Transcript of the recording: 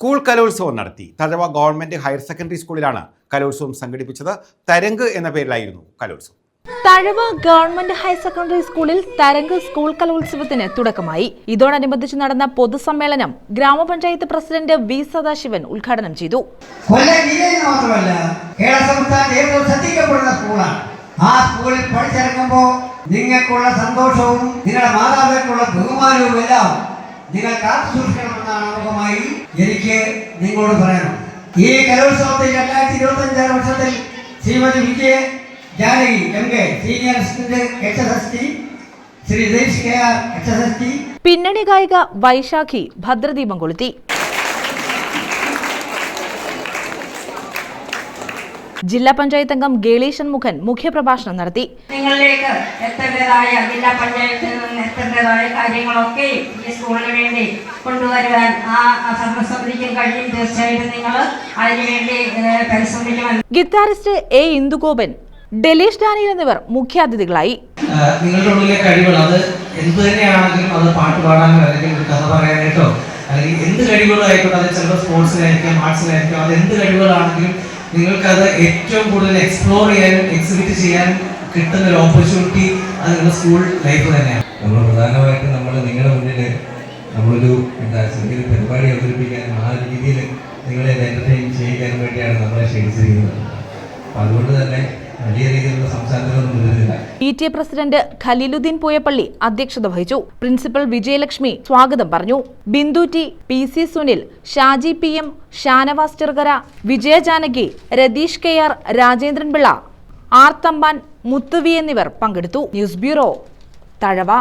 School കലോത്സവം നടത്തി. Thazhava government higher secondary സ്കൂളിലാണ് കലോത്സവം സംഘടിപ്പിച്ചത്. തരംഗ് എന്ന പേരിലായിരുന്നു കലോത്സവം. തഴവ ഗവൺമെന്റ് ഹയർ സെക്കൻഡറി സ്കൂളിൽ തരംഗ് സ്കൂൾ കലോത്സവത്തിന് തുടക്കമായി. ഇതോടനുബന്ധിച്ച് നടന്ന പൊതുസമ്മേളനം ഗ്രാമപഞ്ചായത്ത് പ്രസിഡന്റ് വി സദാശിവൻ ഉദ്ഘാടനം ചെയ്തു. ആ സ്കൂളിൽ പഠിച്ചിറങ്ങുമ്പോൾ നിങ്ങൾക്കുള്ള സന്തോഷവും നിങ്ങളുടെ മാതാപിതാക്കളുള്ള ബഹുമാനവും എല്ലാം നിങ്ങൾ കാത്തു സൂക്ഷിക്കണമെന്നാണ് ആമുഖമായി എനിക്ക് നിങ്ങളോട് പറയണം. ഈ കലോത്സവത്തിൽ 2025 വർഷത്തിൽ Shrimati Vijaya Janaki MK senior assistant HSST, Shri Desh KR HSST. പിന്നണി ഗായിക വൈശാഖി ഭദ്രദീപം കൊളുത്തി. ജില്ലാ പഞ്ചായത്ത് അംഗം ഗേളീഷൻ മുഖൻ മുഖ്യപ്രഭാഷണം നടത്തി. നിങ്ങളിലേക്ക് എത്തേണ്ടതായ ജില്ലാ പഞ്ചായത്തിൽ നിന്ന് എത്തേണ്ടതായ കാര്യങ്ങളൊക്കെ ഈ സ്കൂളിന് വേണ്ടി കൊണ്ടുവരുവാൻ ആ ഭരണസമിതിക്കും കഴിയും. തീർച്ചയായിട്ടും നിങ്ങൾ അതിനുവേണ്ടി പരിശ്രമിക്കണം. Guitarist A Indugopan, delish Daniel എന്നിവർ മുഖ്യാതിഥികളായി. നിങ്ങളുടെ ഉള്ളിലെ കഴിവുകൾ അത് എന്ത് തന്നെയാണെങ്കിലും അത് പാട്ട് പാടാനോ അല്ലെങ്കിൽ കഥ പറയാനായിട്ടോ അല്ലെങ്കിൽ എന്ത് കഴിവുകളായിക്കോട്ടെ, അത് ചിലപ്പോൾ സ്പോർട്സിലായിരിക്കാം, ആർട്സിലായിരിക്കാം, അത് എന്ത് കഴിവുകളാണെങ്കിലും നിങ്ങൾക്കത് ഏറ്റവും കൂടുതൽ എക്സ്പ്ലോർ ചെയ്യാനും എക്സിബിറ്റ് ചെയ്യാനും കിട്ടുന്ന ഒരു ഓപ്പർച്യൂണിറ്റി അത് നിങ്ങളുടെ സ്കൂൾ ലൈഫ് തന്നെയാണ്. നമ്മൾ പ്രധാനമായിട്ടും നിങ്ങളുടെ മുന്നിൽ നമ്മളൊരു ചെറിയൊരു പരിപാടി അവതരിപ്പിക്കാനും ആ രീതിയിൽ നിങ്ങളെ എൻ്റർടൈൻ ചെയ്യിക്കാനും വേണ്ടിയാണ് നമ്മളെ ക്ഷണിച്ചിരിക്കുന്നത്. അപ്പം അതുകൊണ്ട് തന്നെ വലിയ രീതിയിലുള്ള സംസാരത്തിലൊന്നും വരുന്നില്ല. PTA പ്രസിഡന്റ് ഖലീലുദ്ദീൻ പൂയപ്പള്ളി അധ്യക്ഷത വഹിച്ചു. പ്രിൻസിപ്പൽ വിജയലക്ഷ്മി സ്വാഗതം പറഞ്ഞു. Bindu T, PC Sunil, Shaji PM, Shanavas Cherukara, വിജയ ജാനകി, രതീഷ് KR, രാജേന്ദ്രൻ പിള്ള, R തമ്പാൻ, മുത്തുവി എന്നിവർ പങ്കെടുത്തു. News bureau, Thazhava.